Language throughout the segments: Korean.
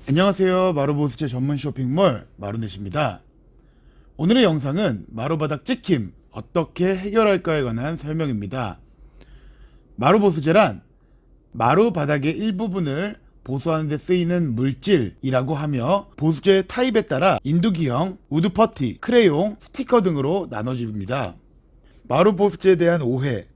안녕하세요. 마루보수제 전문 쇼핑몰 마루넷입니다. 오늘의 영상은 마루바닥 찍힘 어떻게 해결할까에 관한 설명입니다. 마루보수제란 마루바닥의 일부분을 보수하는 데 쓰이는 물질이라고 하며 보수제 타입에 따라 인두기형, 우드퍼티, 크레용, 스티커 등으로 나눠집니다. 마루보수제에 대한 오해.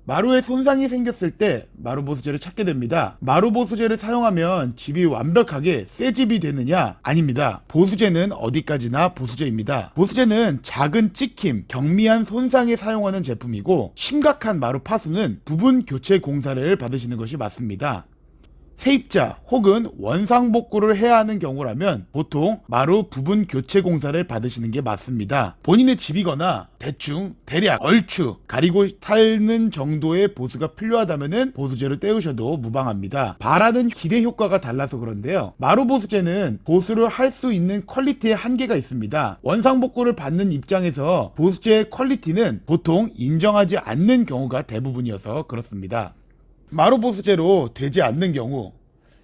마루에 손상이 생겼을 때 마루보수제를 찾게 됩니다. 마루보수제를 사용하면 집이 완벽하게 새 집이 되느냐? 아닙니다. 보수제는 어디까지나 보수제입니다. 보수제는 작은 찍힘, 경미한 손상에 사용하는 제품이고 심각한 마루 파손은 부분 교체 공사를 받으시는 것이 맞습니다. 세입자 혹은 원상복구를 해야 하는 경우라면 보통 마루 부분 교체 공사를 받으시는 게 맞습니다. 본인의 집이거나 대충 대략 얼추 가리고 살는 정도의 보수가 필요하다면 보수제를 떼우셔도 무방합니다. 바라는 기대 효과가 달라서 그런데요. 마루 보수제는 보수를 할 수 있는 퀄리티에 한계가 있습니다. 원상복구를 받는 입장에서 보수제의 퀄리티는 보통 인정하지 않는 경우가 대부분이어서 그렇습니다. 마루 보수제로 되지 않는 경우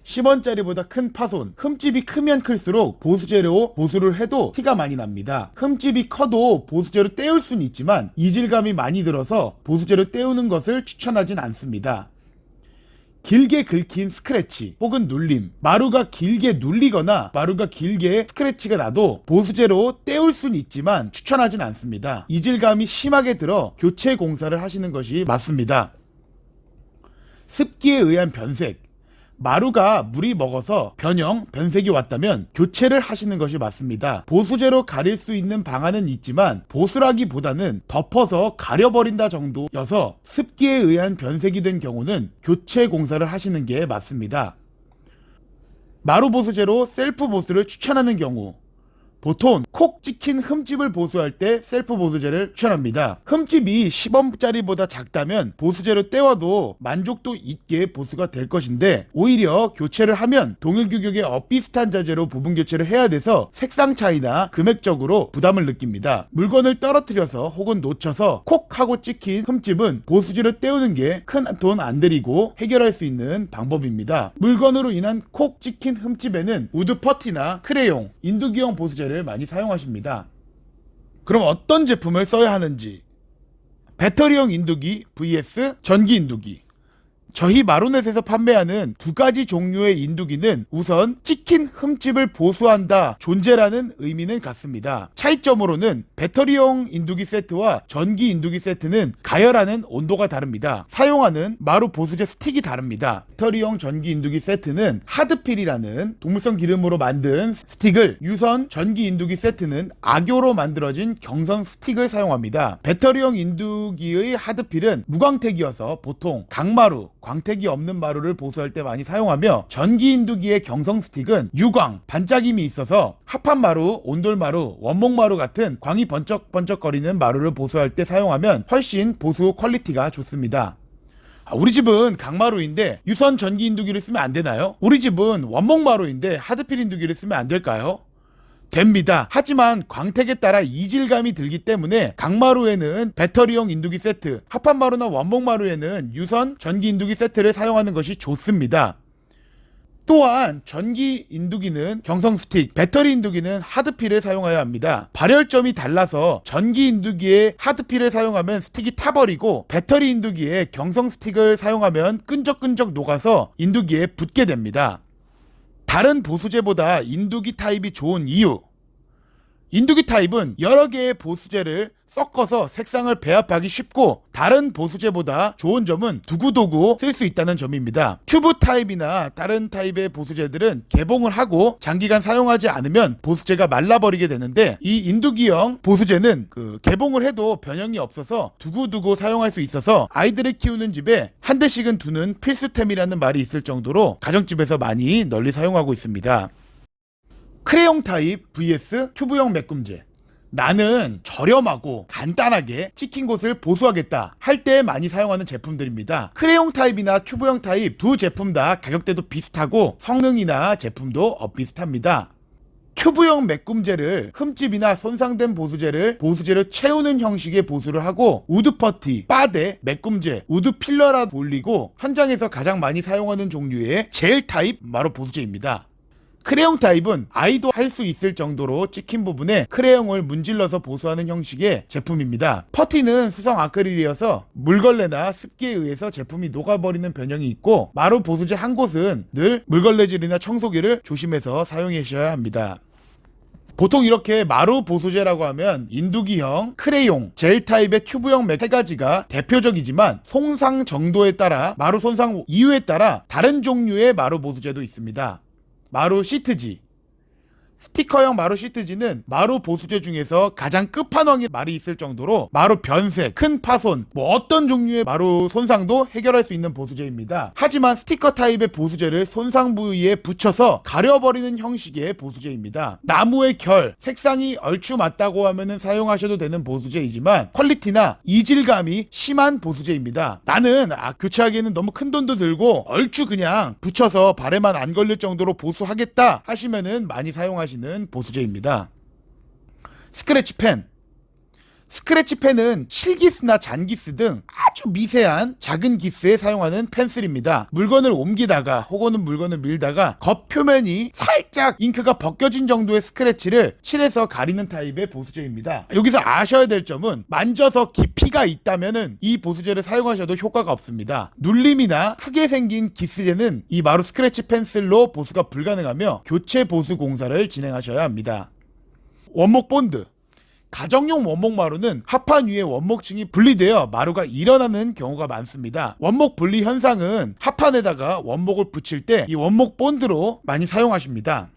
10원짜리보다 큰 파손, 흠집이 크면 클수록 보수제로 보수를 해도 티가 많이 납니다. 흠집이 커도 보수제로 떼울 수는 있지만 이질감이 많이 들어서 보수제로 떼우는 것을 추천하진 않습니다. 길게 긁힌 스크래치 혹은 눌림, 마루가 길게 눌리거나 마루가 길게 스크래치가 나도 보수제로 떼울 수는 있지만 추천하진 않습니다. 이질감이 심하게 들어 교체 공사를 하시는 것이 맞습니다. 습기에 의한 변색, 마루가 물이 먹어서 변형, 변색이 왔다면 교체를 하시는 것이 맞습니다. 보수제로 가릴 수 있는 방안은 있지만 보수라기보다는 덮어서 가려버린다 정도여서 습기에 의한 변색이 된 경우는 교체 공사를 하시는 게 맞습니다. 마루 보수제로 셀프 보수를 추천하는 경우 보통 콕 찍힌 흠집을 보수할 때 셀프 보수제를 추천합니다. 흠집이 10원짜리보다 작다면 보수제로 떼워도 만족도 있게 보수가 될 것인데 오히려 교체를 하면 동일 규격의 엇비슷한 자재로 부분 교체를 해야 돼서 색상 차이나 금액적으로 부담을 느낍니다. 물건을 떨어뜨려서 혹은 놓쳐서 콕 하고 찍힌 흠집은 보수제로 떼우는 게 큰 돈 안 들이고 해결할 수 있는 방법입니다. 물건으로 인한 콕 찍힌 흠집에는 우드 퍼티나 크레용, 인두기형 보수제를 많이 사용하십니다. 그럼 어떤 제품을 써야 하는지, 배터리형 인두기 vs 전기 인두기. 저희 마루넷에서 판매하는 두 가지 종류의 인두기는 우선 찍힌 흠집을 보수한다 존재라는 의미는 같습니다. 차이점으로는 배터리형 인두기 세트와 전기 인두기 세트는 가열하는 온도가 다릅니다. 사용하는 마루 보수제 스틱이 다릅니다. 배터리형 전기 인두기 세트는 하드필이라는 동물성 기름으로 만든 스틱을, 유선 전기 인두기 세트는 악교로 만들어진 경성 스틱을 사용합니다. 배터리형 인두기의 하드필은 무광택이어서 보통 강마루, 광택이 없는 마루를 보수할 때 많이 사용하며 전기 인두기의 경성 스틱은 유광, 반짝임이 있어서 합판마루, 온돌마루, 원목마루 같은 광이 번쩍번쩍거리는 마루를 보수할 때 사용하면 훨씬 보수 퀄리티가 좋습니다. 우리 집은 강마루인데 유선 전기 인두기를 쓰면 안 되나요? 우리 집은 원목마루인데 하드필 인두기를 쓰면 안 될까요? 됩니다. 하지만 광택에 따라 이질감이 들기 때문에 강마루에는 배터리형 인두기 세트, 합판마루나 원목마루에는 유선 전기 인두기 세트를 사용하는 것이 좋습니다. 또한 전기 인두기는 경성 스틱, 배터리 인두기는 하드필을 사용해야 합니다. 발열점이 달라서 전기 인두기에 하드필을 사용하면 스틱이 타버리고 배터리 인두기에 경성 스틱을 사용하면 끈적끈적 녹아서 인두기에 붙게 됩니다. 다른 보수제보다 인두기 타입이 좋은 이유, 인두기 타입은 여러 개의 보수제를 섞어서 색상을 배합하기 쉽고 다른 보수제보다 좋은 점은 두고두고 쓸 수 있다는 점입니다. 튜브 타입이나 다른 타입의 보수제들은 개봉을 하고 장기간 사용하지 않으면 보수제가 말라버리게 되는데 이 인두기형 보수제는 개봉을 해도 변형이 없어서 두고두고 사용할 수 있어서 아이들을 키우는 집에 한 대씩은 두는 필수템이라는 말이 있을 정도로 가정집에서 많이 널리 사용하고 있습니다. 크레용 타입 vs 튜브형 메꿈제. 나는 저렴하고 간단하게 찍힌 곳을 보수하겠다 할 때 많이 사용하는 제품들입니다. 크레용 타입이나 튜브형 타입 두 제품 다 가격대도 비슷하고 성능이나 제품도 비슷합니다. 튜브형 메꿈제를 흠집이나 손상된 보수제로 채우는 형식의 보수를 하고 우드퍼티, 빠데, 메꿈제, 우드필러라 불리고 현장에서 가장 많이 사용하는 종류의 젤 타입 마루 보수제입니다. 크레용 타입은 아이도 할 수 있을 정도로 찍힌 부분에 크레용을 문질러서 보수하는 형식의 제품입니다. 퍼티는 수성 아크릴이어서 물걸레나 습기에 의해서 제품이 녹아버리는 변형이 있고, 마루 보수제 한 곳은 늘 물걸레질이나 청소기를 조심해서 사용하셔야 합니다. 보통 이렇게 마루 보수제라고 하면 인두기형, 크레용, 젤 타입의 튜브형 맥 3가지가 대표적이지만 손상 정도에 따라, 마루 손상 이유에 따라 다른 종류의 마루 보수제도 있습니다. 마루 시트지, 스티커형 마루 시트지는 마루 보수제 중에서 가장 끝판왕의 말이 있을 정도로 마루 변색, 큰 파손, 어떤 종류의 마루 손상도 해결할 수 있는 보수제입니다. 하지만 스티커 타입의 보수제를 손상 부위에 붙여서 가려버리는 형식의 보수제입니다. 나무의 결, 색상이 얼추 맞다고 하면 사용하셔도 되는 보수제이지만 퀄리티나 이질감이 심한 보수제입니다. 나는 교체하기에는 너무 큰 돈도 들고 얼추 그냥 붙여서 발에만 안 걸릴 정도로 보수하겠다 하시면은 많이 사용하시는 보수제입니다. 스크래치 펜. 스크래치 펜은 실기스나 잔기스 등 아주 미세한 작은 기스에 사용하는 펜슬입니다. 물건을 옮기다가 혹은 물건을 밀다가 겉표면이 살짝 잉크가 벗겨진 정도의 스크래치를 칠해서 가리는 타입의 보수제입니다. 여기서 아셔야 될 점은 만져서 깊이가 있다면은 이 보수제를 사용하셔도 효과가 없습니다. 눌림이나 크게 생긴 기스제는 이 마루 스크래치 펜슬로 보수가 불가능하며 교체 보수 공사를 진행하셔야 합니다. 원목 본드. 가정용 원목 마루는 합판 위에 원목층이 분리되어 마루가 일어나는 경우가 많습니다. 원목 분리 현상은 합판에다가 원목을 붙일 때 이 원목 본드로 많이 사용하십니다.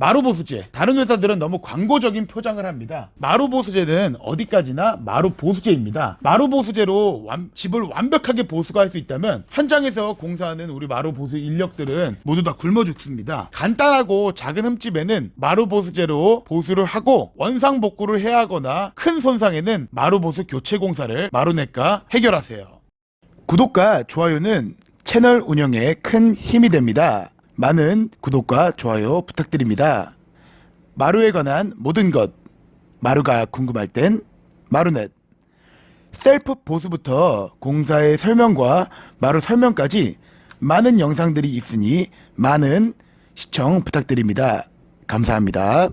마루 보수제. 다른 회사들은 너무 광고적인 표장을 합니다. 마루 보수제는 어디까지나 마루 보수제입니다. 마루 보수제로 집을 완벽하게 보수가 할 수 있다면 현장에서 공사하는 우리 마루 보수 인력들은 모두 다 굶어 죽습니다. 간단하고 작은 흠집에는 마루 보수제로 보수를 하고 원상 복구를 해야 하거나 큰 손상에는 마루 보수 교체 공사를 마루넷과 해결하세요. 구독과 좋아요는 채널 운영에 큰 힘이 됩니다. 많은 구독과 좋아요 부탁드립니다. 마루에 관한 모든 것, 마루가 궁금할 땐 마루넷. 셀프 보수부터 공사의 설명과 마루 설명까지 많은 영상들이 있으니 많은 시청 부탁드립니다. 감사합니다.